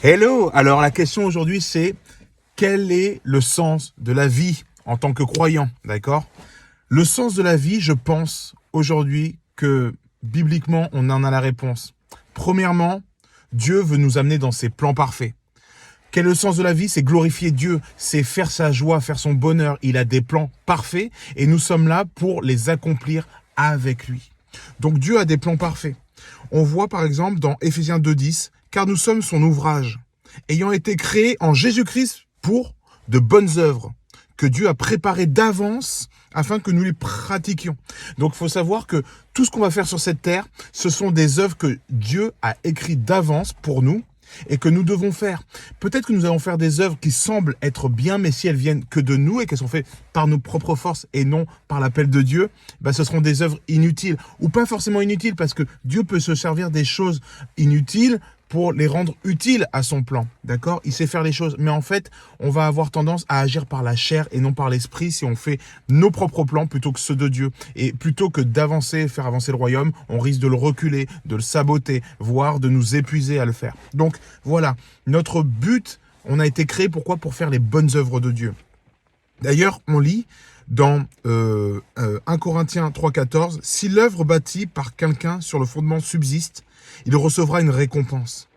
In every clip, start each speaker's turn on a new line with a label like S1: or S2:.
S1: Hello! Alors la question aujourd'hui c'est quel est le sens de la vie en tant que croyant, d'accord? Le sens de la vie, je pense aujourd'hui que bibliquement on en a la réponse. Premièrement, Dieu veut nous amener dans ses plans parfaits. Quel est le sens de la vie? C'est glorifier Dieu, c'est faire sa joie, faire son bonheur. Il a des plans parfaits et nous sommes là pour les accomplir avec lui. Donc Dieu a des plans parfaits. On voit par exemple dans Éphésiens 2:10, car nous sommes son ouvrage, ayant été créés en Jésus-Christ pour de bonnes œuvres que Dieu a préparées d'avance afin que nous les pratiquions. Donc il faut savoir que tout ce qu'on va faire sur cette terre, ce sont des œuvres que Dieu a écrites d'avance pour nous et que nous devons faire. Peut-être que nous allons faire des œuvres qui semblent être bien, mais si elles viennent que de nous et qu'elles sont faites par nos propres forces et non par l'appel de Dieu, ce seront des œuvres inutiles ou pas forcément inutiles parce que Dieu peut se servir des choses inutiles pour les rendre utiles à son plan, d'accord? Il sait faire les choses, mais en fait, on va avoir tendance à agir par la chair et non par l'esprit si on fait nos propres plans plutôt que ceux de Dieu. Et plutôt que d'avancer, faire avancer le royaume, on risque de le reculer, de le saboter, voire de nous épuiser à le faire. Donc voilà, notre but, on a été créé pourquoi? Pour faire les bonnes œuvres de Dieu. D'ailleurs, on lit dans 1 Corinthiens 3,14, « Si l'œuvre bâtie par quelqu'un sur le fondement subsiste, il recevra une récompense. »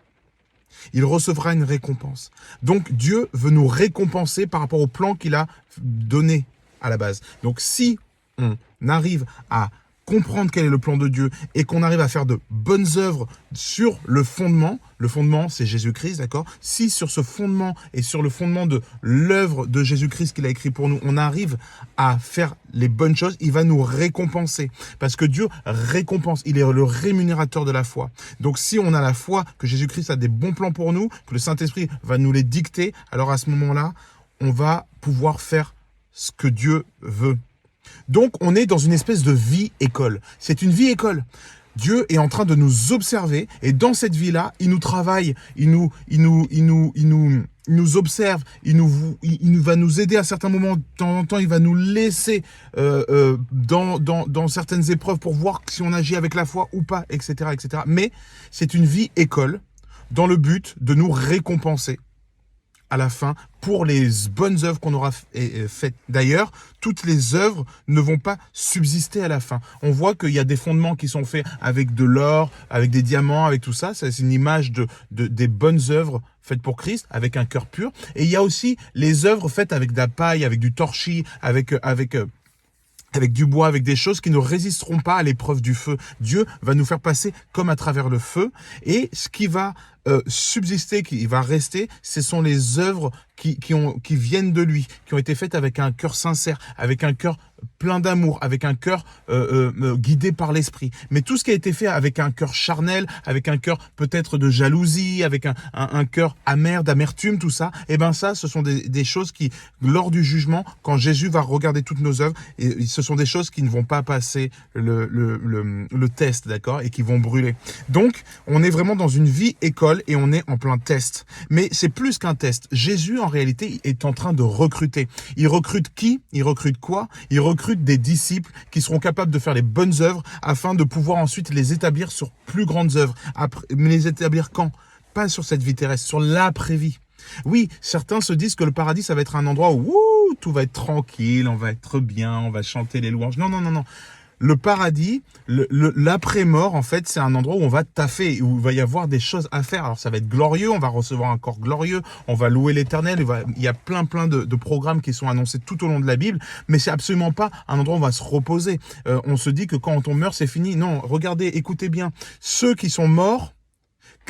S1: Il recevra une récompense. Donc Dieu veut nous récompenser par rapport au plan qu'il a donné à la base. Donc si on arrive à comprendre quel est le plan de Dieu et qu'on arrive à faire de bonnes œuvres sur le fondement c'est Jésus-Christ, d'accord? Si sur ce fondement et sur le fondement de l'œuvre de Jésus-Christ qu'il a écrit pour nous, on arrive à faire les bonnes choses, il va nous récompenser. Parce que Dieu récompense, il est le rémunérateur de la foi. Donc si on a la foi que Jésus-Christ a des bons plans pour nous, que le Saint-Esprit va nous les dicter, alors à ce moment-là, on va pouvoir faire ce que Dieu veut. Donc, on est dans une espèce de vie-école. C'est une vie-école. Dieu est en train de nous observer et dans cette vie-là, il nous travaille, il nous observe, il va nous aider à certains moments. De temps en temps, il va nous laisser dans certaines épreuves pour voir si on agit avec la foi ou pas, etc., etc. Mais c'est une vie-école dans le but de nous récompenser à la fin pour les bonnes œuvres qu'on aura faites. D'ailleurs, toutes les œuvres ne vont pas subsister à la fin. On voit qu'il y a des fondements qui sont faits avec de l'or, avec des diamants, avec tout ça. C'est une image des bonnes œuvres faites pour Christ, avec un cœur pur. Et il y a aussi les œuvres faites avec de la paille, avec du torchis, avec du bois, avec des choses qui ne résisteront pas à l'épreuve du feu. Dieu va nous faire passer comme à travers le feu. Et ce qui va subsister, qui va rester, ce sont les œuvres qui viennent de lui, qui ont été faites avec un cœur sincère, avec un cœur plein d'amour, avec un cœur guidé par l'esprit. Mais tout ce qui a été fait avec un cœur charnel, avec un cœur peut-être de jalousie, avec un cœur amer, d'amertume, tout ça, ça, ce sont des choses qui, lors du jugement, quand Jésus va regarder toutes nos œuvres, et ce sont des choses qui ne vont pas passer le test, d'accord, et qui vont brûler. Donc, on est vraiment dans une vie école et on est en plein test. Mais c'est plus qu'un test. Jésus, en réalité, est en train de recruter. Il recrute qui? Il recrute quoi? Il recrute des disciples qui seront capables de faire les bonnes œuvres afin de pouvoir ensuite les établir sur plus grandes œuvres. Mais les établir quand? Pas sur cette vie terrestre, sur l'après-vie. Oui, certains se disent que le paradis, ça va être un endroit où tout va être tranquille, on va être bien, on va chanter les louanges. Non, non, non, non. Le paradis, l'après-mort, en fait, c'est un endroit où on va taffer, où il va y avoir des choses à faire. Alors, ça va être glorieux, on va recevoir un corps glorieux, on va louer l'Éternel, il y a plein de programmes qui sont annoncés tout au long de la Bible, mais c'est absolument pas un endroit où on va se reposer. On se dit que quand on meurt, c'est fini. Non, regardez, écoutez bien. Ceux qui sont morts,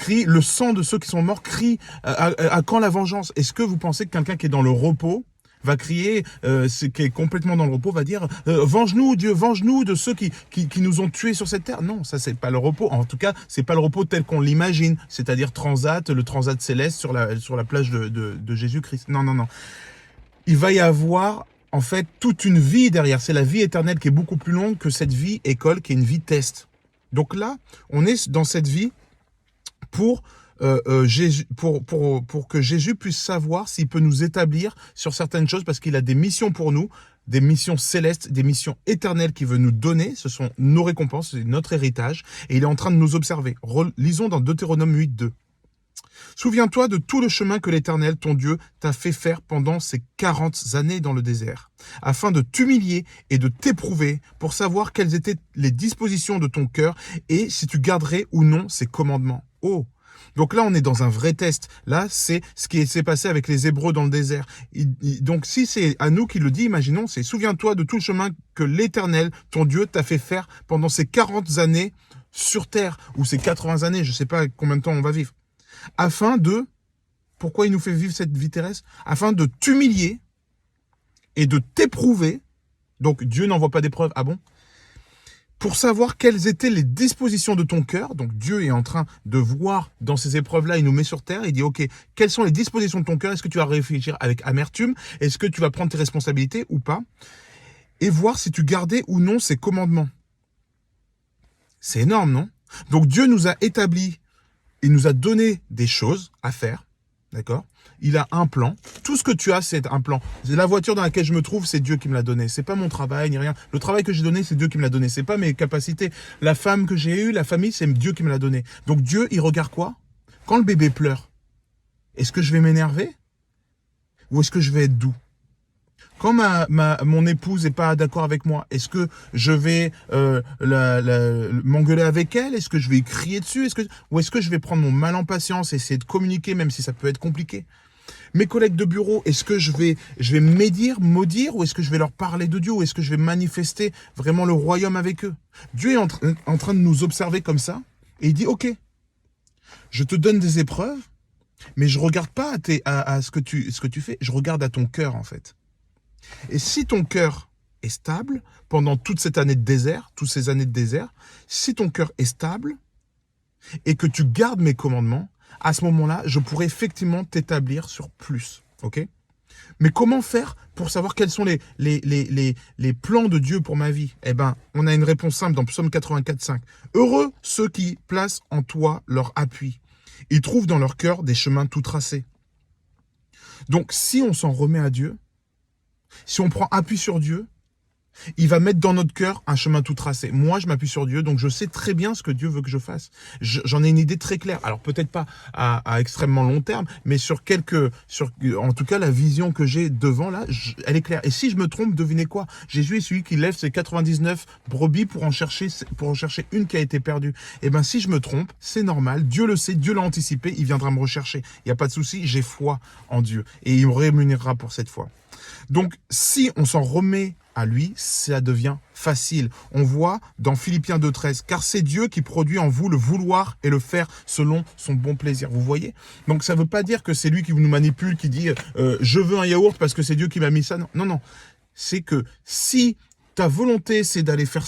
S1: le sang de ceux qui sont morts crie à quand la vengeance? Est-ce que vous pensez que quelqu'un qui est dans le repos va crier, qui est complètement dans le repos, va dire venge-nous Dieu, venge-nous de ceux qui nous ont tués sur cette terre? Non, ça c'est pas le repos. En tout cas, c'est pas le repos tel qu'on l'imagine, c'est-à-dire le transat céleste sur la plage de Jésus-Christ. Non, non, non. Il va y avoir en fait toute une vie derrière. C'est la vie éternelle qui est beaucoup plus longue que cette vie école qui est une vie test. Donc là, on est dans cette vie pour que Jésus puisse savoir s'il peut nous établir sur certaines choses parce qu'il a des missions pour nous, des missions célestes, des missions éternelles qu'il veut nous donner. Ce sont nos récompenses, c'est notre héritage et il est en train de nous observer. Lisons dans Deutéronome 8:2. Souviens-toi de tout le chemin que l'Éternel, ton Dieu, t'a fait faire pendant ces 40 années dans le désert, afin de t'humilier et de t'éprouver pour savoir quelles étaient les dispositions de ton cœur et si tu garderais ou non ses commandements. Oh! Donc là, on est dans un vrai test. Là, c'est ce qui s'est passé avec les Hébreux dans le désert. Donc si c'est à nous qui le dit, imaginons, c'est souviens-toi de tout le chemin que l'Éternel, ton Dieu, t'a fait faire pendant ces 40 années sur terre, ou ces 80 années, je ne sais pas combien de temps on va vivre. Afin de, pourquoi il nous fait vivre cette vie terrestre? Afin de t'humilier et de t'éprouver. Donc Dieu n'envoie pas d'épreuves, ah bon? Pour savoir quelles étaient les dispositions de ton cœur. Donc Dieu est en train de voir dans ces épreuves-là, il nous met sur terre, il dit ok, quelles sont les dispositions de ton cœur? Est-ce que tu vas réfléchir avec amertume? Est-ce que tu vas prendre tes responsabilités ou pas? Et voir si tu gardais ou non ses commandements. C'est énorme, non? Donc Dieu nous a établi, il nous a donné des choses à faire, d'accord? Il a un plan. Tout ce que tu as, c'est un plan. La voiture dans laquelle je me trouve, c'est Dieu qui me l'a donné. C'est pas mon travail ni rien. Le travail que j'ai donné, c'est Dieu qui me l'a donné. C'est pas mes capacités. La femme que j'ai eue, la famille, c'est Dieu qui me l'a donné. Donc Dieu, il regarde quoi? Quand le bébé pleure, est-ce que je vais m'énerver? Ou est-ce que je vais être doux? Quand mon épouse n'est pas d'accord avec moi, est-ce que je vais m'engueuler avec elle? Est-ce que je vais crier dessus? Ou est-ce que je vais prendre mon mal en patience et essayer de communiquer, même si ça peut être compliqué? Mes collègues de bureau, est-ce que je vais maudire, ou est-ce que je vais leur parler de Dieu, ou est-ce que je vais manifester vraiment le royaume avec eux? Dieu est en train de nous observer comme ça, et il dit, ok, je te donne des épreuves, mais je regarde pas à ce que tu fais, je regarde à ton cœur en fait. Et si ton cœur est stable pendant toute cette année de désert, toutes ces années de désert, si ton cœur est stable et que tu gardes mes commandements, à ce moment-là, je pourrais effectivement t'établir sur plus. Ok? Mais comment faire pour savoir quels sont les plans de Dieu pour ma vie? Eh bien, on a une réponse simple dans Psaume 84,5. Heureux ceux qui placent en toi leur appui. Ils trouvent dans leur cœur des chemins tout tracés. Donc, si on s'en remet à Dieu, si on prend appui sur Dieu, il va mettre dans notre cœur un chemin tout tracé. Moi, je m'appuie sur Dieu, donc je sais très bien ce que Dieu veut que je fasse. J'en ai une idée très claire. Alors peut-être pas à extrêmement long terme, mais en tout cas, la vision que j'ai devant là, elle est claire. Et si je me trompe, devinez quoi? Jésus est celui qui lève ses 99 brebis pour en chercher une qui a été perdue. Eh ben, si je me trompe, c'est normal. Dieu le sait, Dieu l'a anticipé, il viendra me rechercher. Il n'y a pas de souci, j'ai foi en Dieu et il me rémunérera pour cette foi. Donc, si on s'en remet à lui, ça devient facile. On voit dans Philippiens 2,13, car c'est Dieu qui produit en vous le vouloir et le faire selon son bon plaisir. Vous voyez? Donc ça ne veut pas dire que c'est lui qui nous manipule, qui dit je veux un yaourt parce que c'est Dieu qui m'a mis ça. Non, non, non. C'est que si ta volonté c'est d'aller faire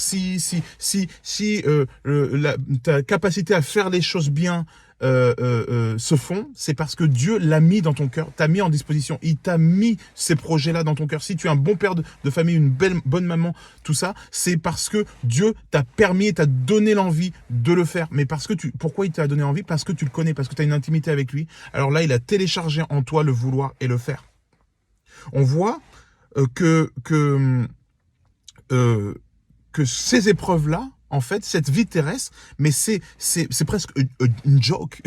S1: ta capacité à faire les choses bien se font, c'est parce que Dieu l'a mis dans ton cœur, t'a mis en disposition, il t'a mis ces projets-là dans ton cœur. Si tu es un bon père de famille, une bonne maman, tout ça, c'est parce que Dieu t'a permis et t'a donné l'envie de le faire. Mais pourquoi il t'a donné envie? Parce que tu le connais, parce que tu as une intimité avec lui. Alors là, il a téléchargé en toi le vouloir et le faire. On voit que ces épreuves-là, en fait, cette vie terrestre, mais c'est presque une joke,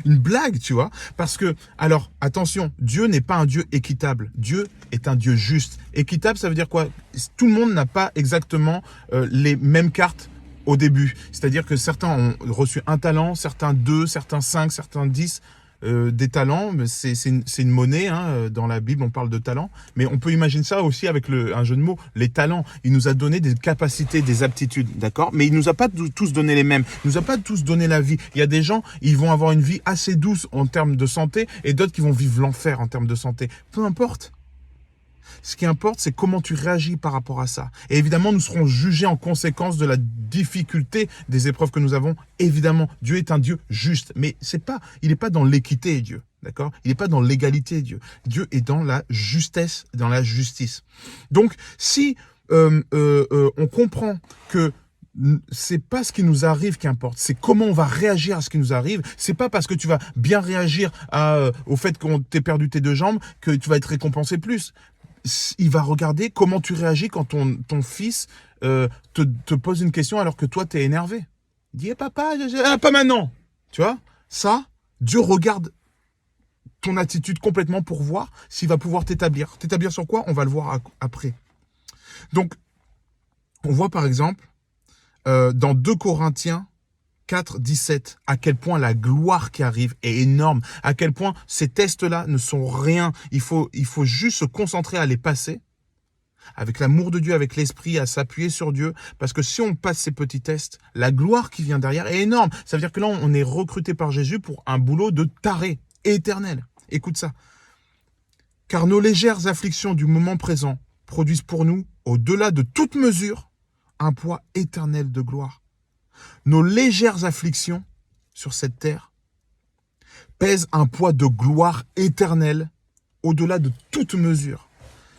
S1: une blague, tu vois. Parce que, alors, attention, Dieu n'est pas un Dieu équitable. Dieu est un Dieu juste. Équitable, ça veut dire quoi? Tout le monde n'a pas exactement les mêmes cartes au début. C'est-à-dire que certains ont reçu un talent, certains 2, certains 5, certains 10. Des talents, c'est une monnaie, hein, dans la Bible on parle de talents, mais on peut imaginer ça aussi avec un jeu de mots, les talents. Il nous a donné des capacités, des aptitudes, d'accord, mais il nous a pas tous donné les mêmes, il nous a pas tous donné la vie. Il y a des gens, ils vont avoir une vie assez douce en termes de santé, et d'autres qui vont vivre l'enfer en termes de santé. Peu importe. Ce qui importe, c'est comment tu réagis par rapport à ça. Et évidemment, nous serons jugés en conséquence de la difficulté des épreuves que nous avons. Évidemment, Dieu est un Dieu juste. Mais il n'est pas dans l'équité, Dieu. D'accord? Il n'est pas dans l'égalité, Dieu. Dieu est dans la justesse, dans la justice. Donc, si on comprend que c'est pas ce qui nous arrive qui importe, c'est comment on va réagir à ce qui nous arrive. C'est pas parce que tu vas bien réagir au fait qu'on t'ait perdu tes 2 jambes que tu vas être récompensé plus. Il va regarder comment tu réagis quand ton fils te pose une question alors que toi, t'es énervé. Il dit, papa, pas maintenant. Tu vois, ça, Dieu regarde ton attitude complètement pour voir s'il va pouvoir t'établir. T'établir sur quoi? On va le voir après. Donc, on voit par exemple, dans 2 Corinthiens 4, 17, à quel point la gloire qui arrive est énorme, à quel point ces tests-là ne sont rien. Il faut juste se concentrer à les passer, avec l'amour de Dieu, avec l'esprit, à s'appuyer sur Dieu, parce que si on passe ces petits tests, la gloire qui vient derrière est énorme. Ça veut dire que là, on est recruté par Jésus pour un boulot de taré éternel. Écoute ça. Car nos légères afflictions du moment présent produisent pour nous, au-delà de toute mesure, un poids éternel de gloire. Nos légères afflictions sur cette terre pèsent un poids de gloire éternelle au-delà de toute mesure.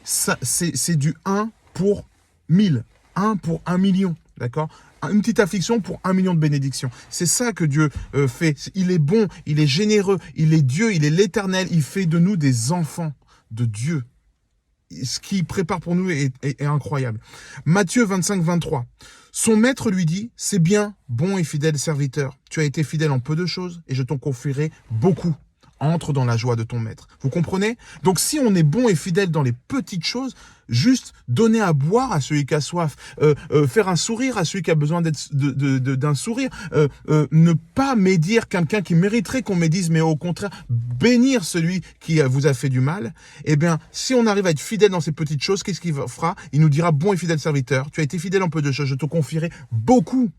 S1: Ça, c'est du 1 pour 1000, 1 pour 1 million, d'accord? Une petite affliction pour 1 million de bénédictions. C'est ça que Dieu fait. Il est bon, il est généreux, il est Dieu, il est l'Éternel. Il fait de nous des enfants de Dieu. Ce qu'il prépare pour nous est incroyable. Matthieu 25, 23. Son maître lui dit, c'est bien, bon et fidèle serviteur. Tu as été fidèle en peu de choses et je t'en confierai beaucoup. Entre dans la joie de ton maître. Vous comprenez? Donc si on est bon et fidèle dans les petites choses, juste donner à boire à celui qui a soif, faire un sourire à celui qui a besoin d'un sourire, ne pas médire quelqu'un qui mériterait qu'on médise, mais au contraire, bénir celui qui vous a fait du mal, eh bien, si on arrive à être fidèle dans ces petites choses, qu'est-ce qu'il fera? Il nous dira, bon et fidèle serviteur, tu as été fidèle en peu de choses, je te confierai beaucoup.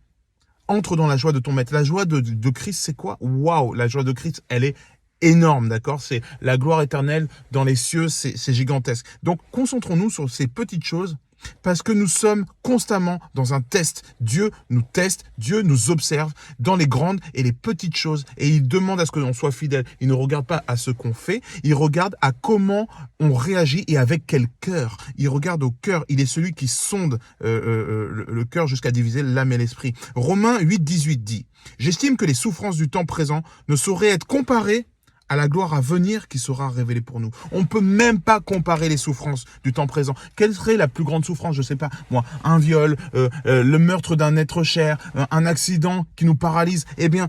S1: Entre dans la joie de ton maître. La joie de Christ, c'est quoi? Waouh, la joie de Christ, elle est énorme, d'accord? C'est la gloire éternelle dans les cieux, c'est gigantesque. Donc, concentrons-nous sur ces petites choses parce que nous sommes constamment dans un test. Dieu nous teste, Dieu nous observe dans les grandes et les petites choses et il demande à ce que l'on soit fidèle. Il ne regarde pas à ce qu'on fait, il regarde à comment on réagit et avec quel cœur. Il regarde au cœur, il est celui qui sonde le cœur jusqu'à diviser l'âme et l'esprit. Romains 8, 18 dit « J'estime que les souffrances du temps présent ne sauraient être comparées à la gloire à venir qui sera révélée pour nous. » On ne peut même pas comparer les souffrances du temps présent. Quelle serait la plus grande souffrance? Je ne sais pas, moi, un viol, le meurtre d'un être cher, un accident qui nous paralyse. Eh bien,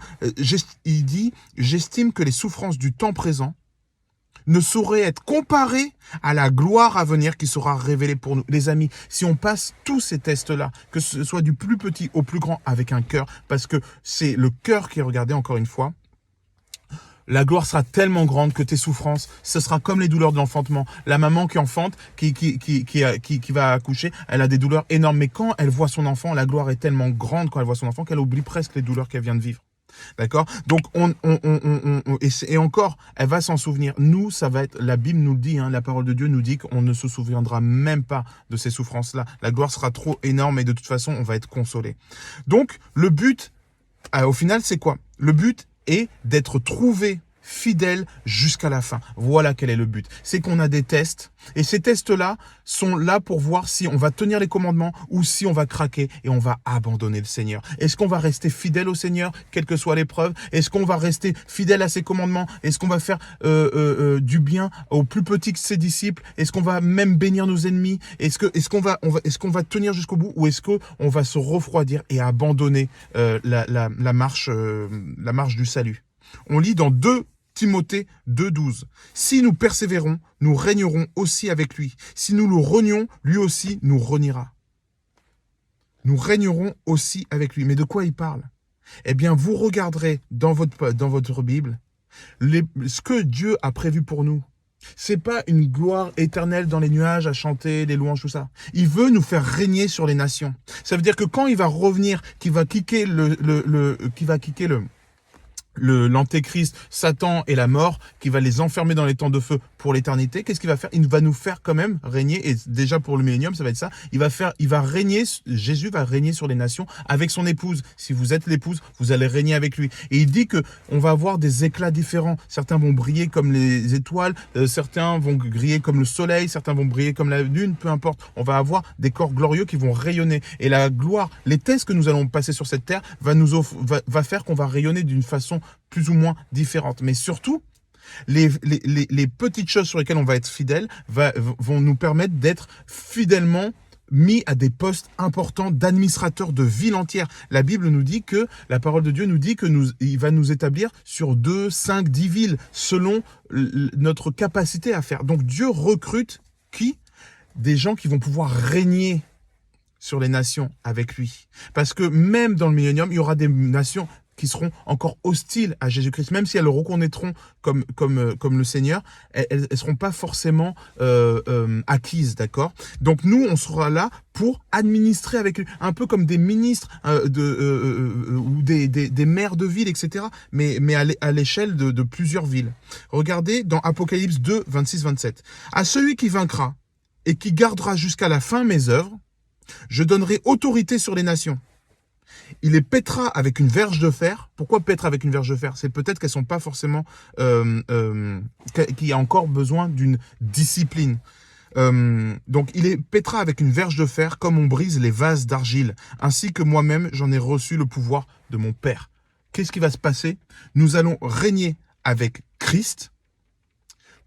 S1: il dit, j'estime que les souffrances du temps présent ne sauraient être comparées à la gloire à venir qui sera révélée pour nous. Les amis, si on passe tous ces tests-là, que ce soit du plus petit au plus grand avec un cœur, parce que c'est le cœur qui est regardé encore une fois, la gloire sera tellement grande que tes souffrances, ce sera comme les douleurs de l'enfantement. La maman qui enfante, qui va accoucher, elle a des douleurs énormes. Mais quand elle voit son enfant, la gloire est tellement grande quand elle voit son enfant qu'elle oublie presque les douleurs qu'elle vient de vivre. D'accord? Donc, et encore, elle va s'en souvenir. Nous, ça va être, la Bible nous le dit, hein, la parole de Dieu nous dit qu'on ne se souviendra même pas de ces souffrances-là. La gloire sera trop énorme et de toute façon, on va être consolé. Donc, le but, au final, c'est quoi? Le but est d'être trouvé fidèle jusqu'à la fin. Voilà quel est le but. C'est qu'on a des tests et ces tests-là sont là pour voir si on va tenir les commandements ou si on va craquer et on va abandonner le Seigneur. Est-ce qu'on va rester fidèle au Seigneur, quelle que soit l'épreuve? Est-ce qu'on va rester fidèle à ses commandements? Est-ce qu'on va faire du bien aux plus petits que ses disciples? Est-ce qu'on va même bénir nos ennemis? Est-ce qu'on va tenir jusqu'au bout ou est-ce qu'on va se refroidir et abandonner la marche du salut? On lit dans 2 Timothée 2,12. Si nous persévérons, nous régnerons aussi avec lui. Si nous le renions, lui aussi nous reniera. Nous régnerons aussi avec lui. Mais de quoi il parle? Eh bien, vous regarderez dans votre Bible ce que Dieu a prévu pour nous. C'est pas une gloire éternelle dans les nuages à chanter des louanges, tout ça. Il veut nous faire régner sur les nations. Ça veut dire que quand il va revenir, qu'il va kicker l'antéchrist, Satan et la mort, qui va les enfermer dans les temps de feu pour l'éternité, qu'est-ce qu'il va faire? Il va nous faire quand même régner, et déjà pour le millénium, ça va être ça, Jésus va régner sur les nations avec son épouse. Si vous êtes l'épouse, vous allez régner avec lui. Et il dit que on va avoir des éclats différents. Certains vont briller comme les étoiles, certains vont briller comme le soleil, certains vont briller comme la lune, peu importe. On va avoir des corps glorieux qui vont rayonner. Et la gloire, les tests que nous allons passer sur cette terre va faire qu'on va rayonner d'une façon plus ou moins différente. Mais surtout, les petites choses sur lesquelles on va être fidèle vont nous permettre d'être fidèlement mis à des postes importants d'administrateurs de villes entières. La Bible nous dit que, la parole de Dieu nous dit que il va nous établir sur 2, 5, 10 villes, selon notre capacité à faire. Donc Dieu recrute qui? Des gens qui vont pouvoir régner sur les nations avec lui. Parce que même dans le millénium, il y aura des nations qui seront encore hostiles à Jésus-Christ, même si elles le reconnaîtront comme le Seigneur, elles ne seront pas forcément acquises, d'accord? Donc nous, on sera là pour administrer avec lui, un peu comme des ministres ou des maires de ville, etc., mais à l'échelle de plusieurs villes. Regardez dans Apocalypse 2, 26-27. « À celui qui vaincra et qui gardera jusqu'à la fin mes œuvres, je donnerai autorité sur les nations. Il les pètera avec une verge de fer. » Pourquoi pètre avec une verge de fer? C'est peut-être qu'elles ne sont pas forcément... qu'il y a encore besoin d'une discipline. Donc, il les pètera avec une verge de fer comme on brise les vases d'argile. Ainsi que moi-même, j'en ai reçu le pouvoir de mon Père. Qu'est-ce qui va se passer? Nous allons régner avec Christ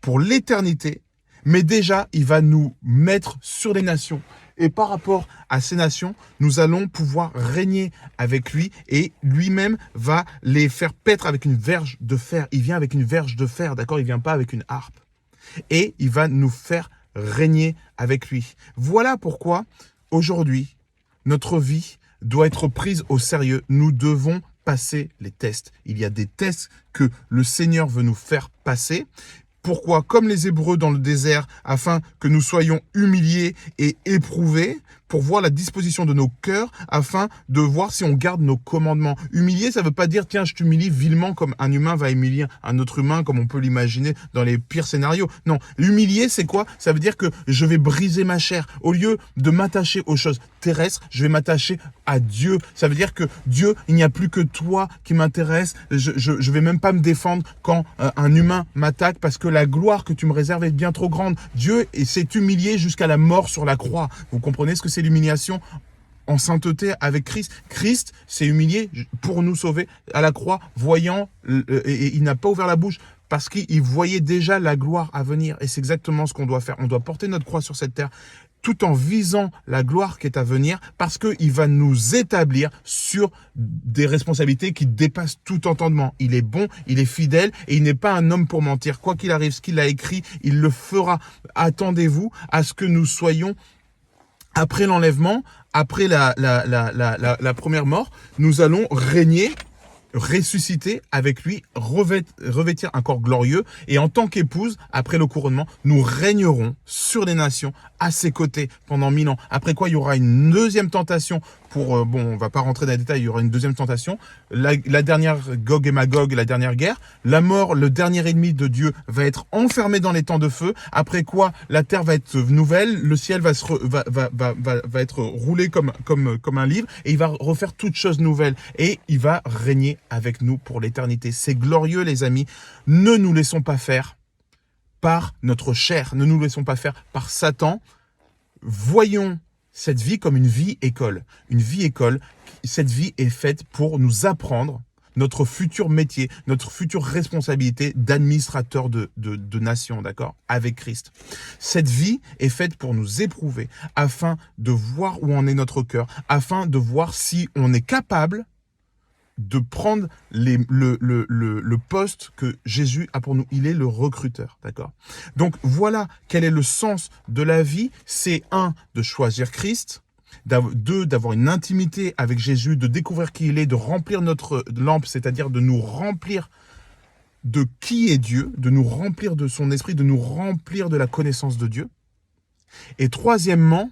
S1: pour l'éternité. Mais déjà, il va nous mettre sur les nations. Et par rapport à ces nations, nous allons pouvoir régner avec lui et lui-même va les faire paître avec une verge de fer. Il vient avec une verge de fer, d'accord? Il vient pas avec une harpe. Et il va nous faire régner avec lui. Voilà pourquoi, aujourd'hui, notre vie doit être prise au sérieux. Nous devons passer les tests. Il y a des tests que le Seigneur veut nous faire passer. Pourquoi? Comme les Hébreux dans le désert, afin que nous soyons humiliés et éprouvés, pour voir la disposition de nos cœurs, afin de voir si on garde nos commandements. Humilier, ça ne veut pas dire, tiens, je t'humilie vilement comme un humain va humilier un autre humain, comme on peut l'imaginer dans les pires scénarios. Non, l'humilier, c'est quoi? Ça veut dire que je vais briser ma chair. Au lieu de m'attacher aux choses terrestres, je vais m'attacher à Dieu. Ça veut dire que Dieu, il n'y a plus que toi qui m'intéresse. Je vais même pas me défendre quand un humain m'attaque, parce que la gloire que tu me réserves est bien trop grande. Dieu s'est humilié jusqu'à la mort sur la croix. Vous comprenez ce que c'est l'humiliation en sainteté avec Christ? Christ s'est humilié pour nous sauver à la croix, voyant, et il n'a pas ouvert la bouche parce qu'il voyait déjà la gloire à venir. Et c'est exactement ce qu'on doit faire. On doit porter notre croix sur cette terre tout en visant la gloire qui est à venir, parce qu'il va nous établir sur des responsabilités qui dépassent tout entendement. Il est bon, il est fidèle et il n'est pas un homme pour mentir. Quoi qu'il arrive, ce qu'il a écrit, il le fera. Attendez-vous à ce que nous soyons, après l'enlèvement, après la première mort, nous allons régner, ressusciter avec lui, revêtir un corps glorieux, et en tant qu'épouse, après le couronnement, nous régnerons sur les nations à ses côtés pendant 1000 ans. Après quoi, il y aura une deuxième tentation pour, bon, on va pas rentrer dans les détails, il y aura une deuxième tentation, la dernière Gog et Magog, la dernière guerre, la mort, le dernier ennemi de Dieu va être enfermé dans les temps de feu, après quoi, la terre va être nouvelle, le ciel va être roulé comme un livre, et il va refaire toutes choses nouvelles, et il va régner avec nous pour l'éternité. C'est glorieux, les amis. Ne nous laissons pas faire par notre chair, ne nous laissons pas faire par Satan. Voyons cette vie comme une vie école. Une vie école, cette vie est faite pour nous apprendre notre futur métier, notre future responsabilité d'administrateur de nation, d'accord, avec Christ. Cette vie est faite pour nous éprouver, afin de voir où en est notre cœur, afin de voir si on est capable de prendre le poste que Jésus a pour nous. Il est le recruteur, d'accord? Donc voilà quel est le sens de la vie. C'est 1, de choisir Christ. 2, d'avoir une intimité avec Jésus, de découvrir qui il est, de remplir notre lampe, c'est-à-dire de nous remplir de qui est Dieu, de nous remplir de son esprit, de nous remplir de la connaissance de Dieu. Et troisièmement,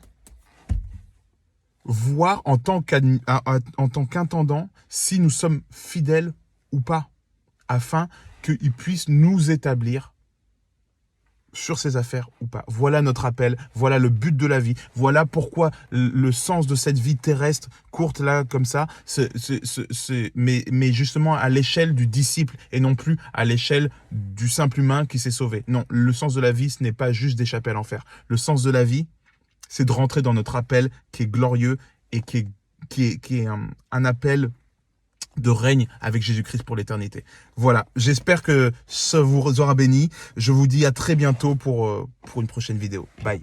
S1: voir en tant qu'intendant si nous sommes fidèles ou pas, afin qu'il puisse nous établir sur ses affaires ou pas. Voilà notre appel, voilà le but de la vie, voilà pourquoi le sens de cette vie terrestre, courte là, comme ça, mais justement à l'échelle du disciple et non plus à l'échelle du simple humain qui s'est sauvé. Non, le sens de la vie, ce n'est pas juste d'échapper à l'enfer. Le sens de la vie, c'est de rentrer dans notre appel qui est glorieux et qui est un appel de règne avec Jésus-Christ pour l'éternité. Voilà, j'espère que ça vous aura béni. Je vous dis à très bientôt pour une prochaine vidéo. Bye.